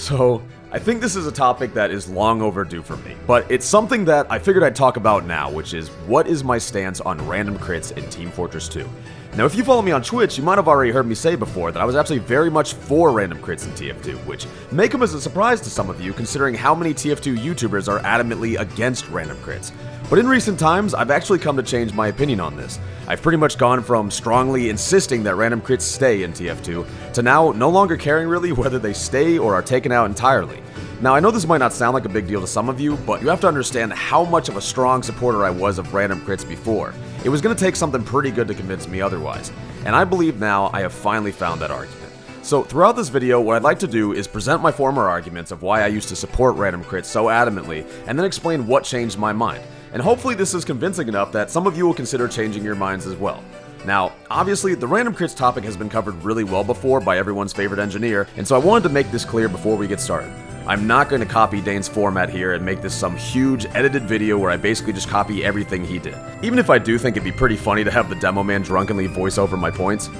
So, I think this is a topic that is long overdue for me, but it's something that I figured I'd talk about now, which is what is my stance on random crits in Team Fortress 2. Now, if you follow me on Twitch, you might have already heard me say before that I was actually very much for random crits in TF2, which may come as a surprise to some of you considering how many TF2 YouTubers are adamantly against random crits. But in recent times, I've actually come to change my opinion on this. I've pretty much gone from strongly insisting that random crits stay in TF2 to now no longer caring really whether they stay or are taken out entirely. Now, I know this might not sound like a big deal to some of you, but you have to understand how much of a strong supporter I was of random crits before. It was going to take something pretty good to convince me otherwise, and I believe now I have finally found that argument. So throughout this video, what I'd like to do is present my former arguments of why I used to support random crits so adamantly, and then explain what changed my mind. And hopefully this is convincing enough that some of you will consider changing your minds as well. Now, obviously, the random crits topic has been covered really well before by everyone's favorite engineer, and so I wanted to make this clear before we get started. I'm not going to copy Dane's format here and make this some huge edited video where I basically just copy everything he did. Even if I do think it'd be pretty funny to have the demo man drunkenly voice over my points.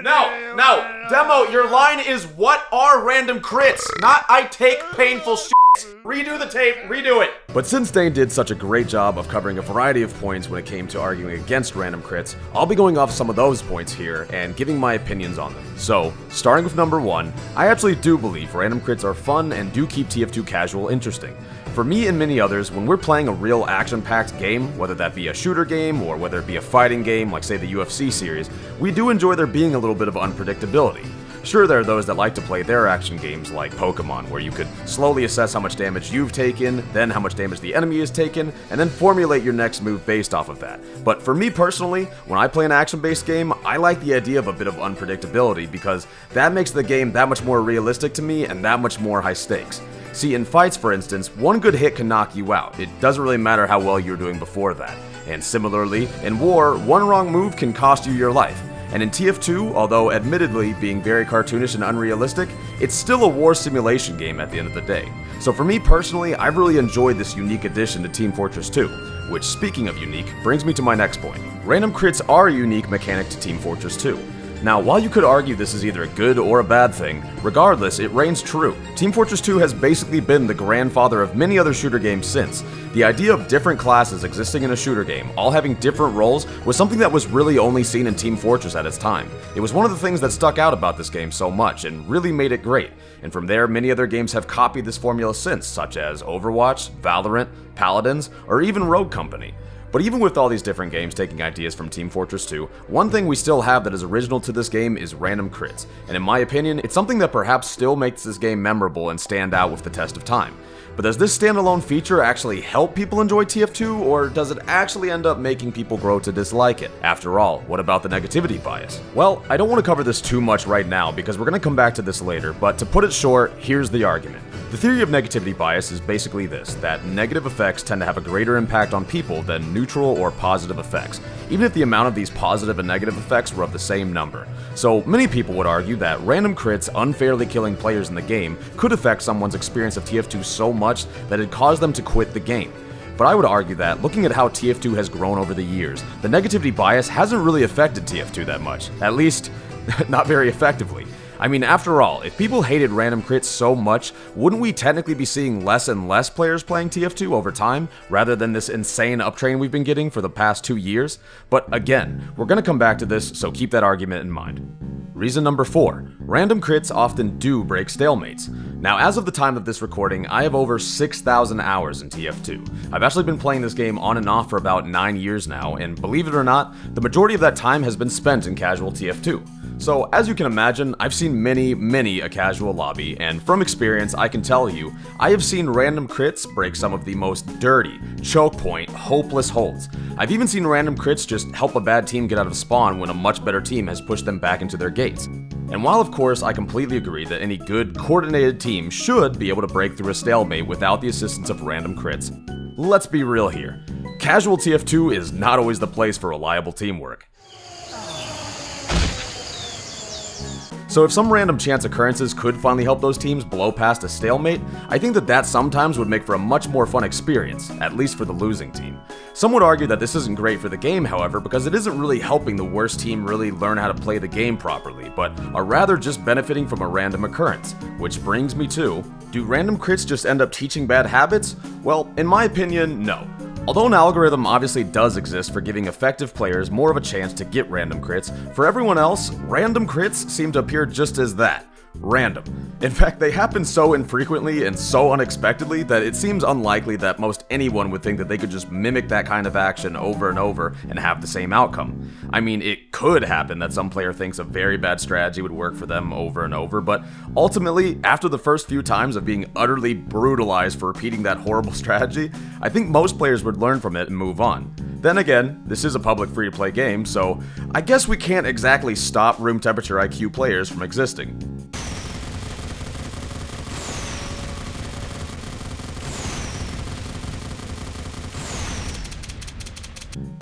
No, Demo, your line is what are random crits, not I take painful shit. Redo the tape, redo it! But since Dane did such a great job of covering a variety of points when it came to arguing against random crits, I'll be going off some of those points here and giving my opinions on them. So, starting with number 1, I actually do believe random crits are fun and do keep TF2 casual interesting. For me and many others, when we're playing a real action-packed game, whether that be a shooter game or whether it be a fighting game like say the UFC series, we do enjoy there being a little bit of unpredictability. Sure, there are those that like to play their action games like Pokémon, where you could slowly assess how much damage you've taken, then how much damage the enemy has taken, and then formulate your next move based off of that. But for me personally, when I play an action-based game, I like the idea of a bit of unpredictability because that makes the game that much more realistic to me and that much more high stakes. See, in fights, for instance, one good hit can knock you out. It doesn't really matter how well you were doing before that. And similarly, in war, one wrong move can cost you your life. And in TF2, although admittedly being very cartoonish and unrealistic, it's still a war simulation game at the end of the day. So for me personally, I've really enjoyed this unique addition to Team Fortress 2, which, speaking of unique, brings me to my next point. Random crits are a unique mechanic to Team Fortress 2. Now, while you could argue this is either a good or a bad thing, regardless, it reigns true. Team Fortress 2 has basically been the grandfather of many other shooter games since. The idea of different classes existing in a shooter game, all having different roles, was something that was really only seen in Team Fortress at its time. It was one of the things that stuck out about this game so much, and really made it great. And from there, many other games have copied this formula since, such as Overwatch, Valorant, Paladins, or even Rogue Company. But even with all these different games taking ideas from Team Fortress 2, one thing we still have that is original to this game is random crits, and in my opinion, it's something that perhaps still makes this game memorable and stand out with the test of time. But does this standalone feature actually help people enjoy TF2, or does it actually end up making people grow to dislike it? After all, what about the negativity bias? Well, I don't want to cover this too much right now because we're going to come back to this later, but to put it short, here's the argument. The theory of negativity bias is basically this, that negative effects tend to have a greater impact on people than neutral or positive effects, even if the amount of these positive and negative effects were of the same number. So many people would argue that random crits unfairly killing players in the game could affect someone's experience of TF2 so much that it caused them to quit the game. But I would argue that, looking at how TF2 has grown over the years, the negativity bias hasn't really affected TF2 that much, at least not very effectively. I mean, after all, if people hated random crits so much, wouldn't we technically be seeing less and less players playing TF2 over time, rather than this insane uptrain we've been getting for the past 2 years? But again, we're gonna come back to this, so keep that argument in mind. Reason number 4, random crits often do break stalemates. Now, as of the time of this recording, I have over 6,000 hours in TF2. I've actually been playing this game on and off for about 9 years now, and believe it or not, the majority of that time has been spent in casual TF2. So, as you can imagine, I've seen many a casual lobby, and from experience, I can tell you, I have seen random crits break some of the most dirty, choke point, hopeless holds. I've even seen random crits just help a bad team get out of spawn when a much better team has pushed them back into their gates. And while of course I completely agree that any good, coordinated team should be able to break through a stalemate without the assistance of random crits, let's be real here. Casual TF2 is not always the place for reliable teamwork. So if some random chance occurrences could finally help those teams blow past a stalemate, I think that sometimes would make for a much more fun experience, at least for the losing team. Some would argue that this isn't great for the game, however, because it isn't really helping the worst team really learn how to play the game properly, but are rather just benefiting from a random occurrence. Which brings me to, do random crits just end up teaching bad habits? Well, in my opinion, no. Although an algorithm obviously does exist for giving effective players more of a chance to get random crits, for everyone else, random crits seem to appear just as that. Random. In fact, they happen so infrequently and so unexpectedly that it seems unlikely that most anyone would think that they could just mimic that kind of action over and over and have the same outcome. I mean, it could happen that some player thinks a very bad strategy would work for them over and over, but ultimately, after the first few times of being utterly brutalized for repeating that horrible strategy, I think most players would learn from it and move on. Then again, this is a public free-to-play game, so I guess we can't exactly stop room temperature IQ players from existing.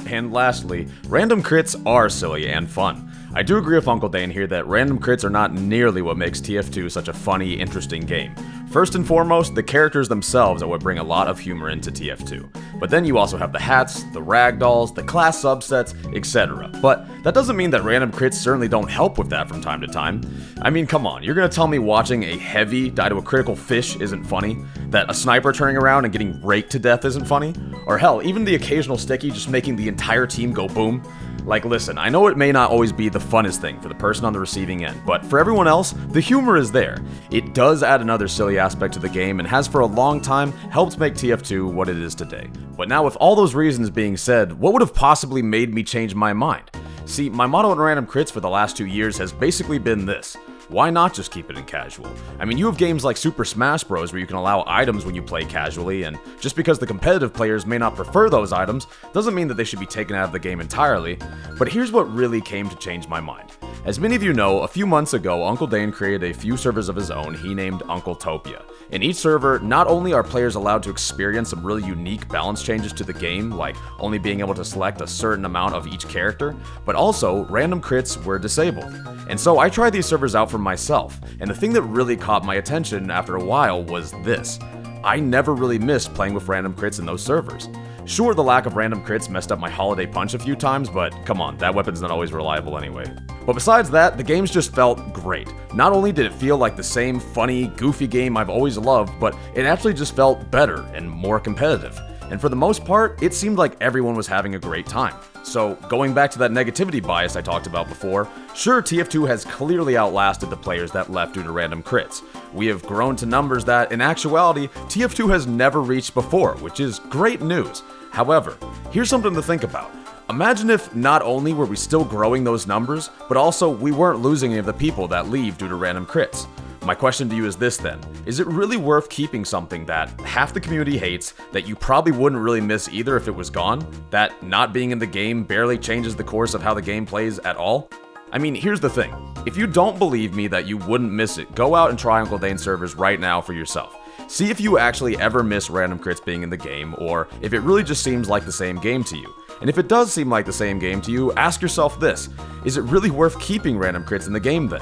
And lastly, random crits are silly and fun. I do agree with Uncle Dane here that random crits are not nearly what makes TF2 such a funny, interesting game. First and foremost, the characters themselves are what bring a lot of humor into TF2. But then you also have the hats, the ragdolls, the class subsets, etc. But that doesn't mean that random crits certainly don't help with that from time to time. I mean, come on, you're gonna tell me watching a heavy die to a critical fish isn't funny? That a sniper turning around and getting raked to death isn't funny? Or hell, even the occasional sticky just making the entire team go boom? Like, listen, I know it may not always be the funnest thing for the person on the receiving end, but for everyone else, the humor is there. It does add another silly aspect to the game and has for a long time helped make TF2 what it is today. But now with all those reasons being said, what would have possibly made me change my mind? See, my motto in random crits for the last 2 years has basically been this: why not just keep it in casual? I mean, you have games like Super Smash Bros. Where you can allow items when you play casually, and just because the competitive players may not prefer those items, doesn't mean that they should be taken out of the game entirely. But here's what really came to change my mind. As many of you know, a few months ago, Uncle Dane created a few servers of his own he named Uncletopia. In each server, not only are players allowed to experience some really unique balance changes to the game, like only being able to select a certain amount of each character, but also random crits were disabled. And so I tried these servers out for myself, and the thing that really caught my attention after a while was this: I never really missed playing with random crits in those servers. Sure, the lack of random crits messed up my holiday punch a few times, but come on, that weapon's not always reliable anyway. But besides that, the games just felt great. Not only did it feel like the same funny, goofy game I've always loved, but it actually just felt better and more competitive. And for the most part, it seemed like everyone was having a great time. So, going back to that negativity bias I talked about before, sure, TF2 has clearly outlasted the players that left due to random crits. We have grown to numbers that, in actuality, TF2 has never reached before, which is great news. However, here's something to think about. Imagine if not only were we still growing those numbers, but also we weren't losing any of the people that leave due to random crits. My question to you is this then: is it really worth keeping something that half the community hates, that you probably wouldn't really miss either if it was gone, that not being in the game barely changes the course of how the game plays at all? I mean, here's the thing. If you don't believe me that you wouldn't miss it, go out and try Uncle Dane servers right now for yourself. See if you actually ever miss random crits being in the game, or if it really just seems like the same game to you. And if it does seem like the same game to you, ask yourself this: is it really worth keeping random crits in the game then?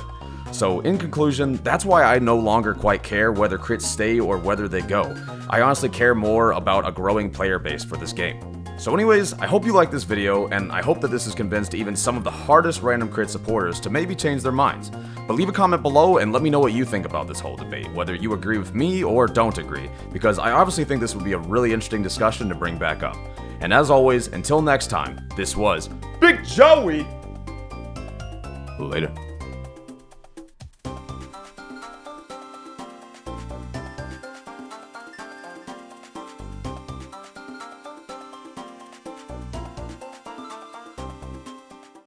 So in conclusion, that's why I no longer quite care whether crits stay or whether they go. I honestly care more about a growing player base for this game. So anyways, I hope you liked this video, and I hope that this has convinced even some of the hardest random crit supporters to maybe change their minds. But leave a comment below and let me know what you think about this whole debate, whether you agree with me or don't agree, because I obviously think this would be a really interesting discussion to bring back up. And as always, until next time, this was Big Joey! Later.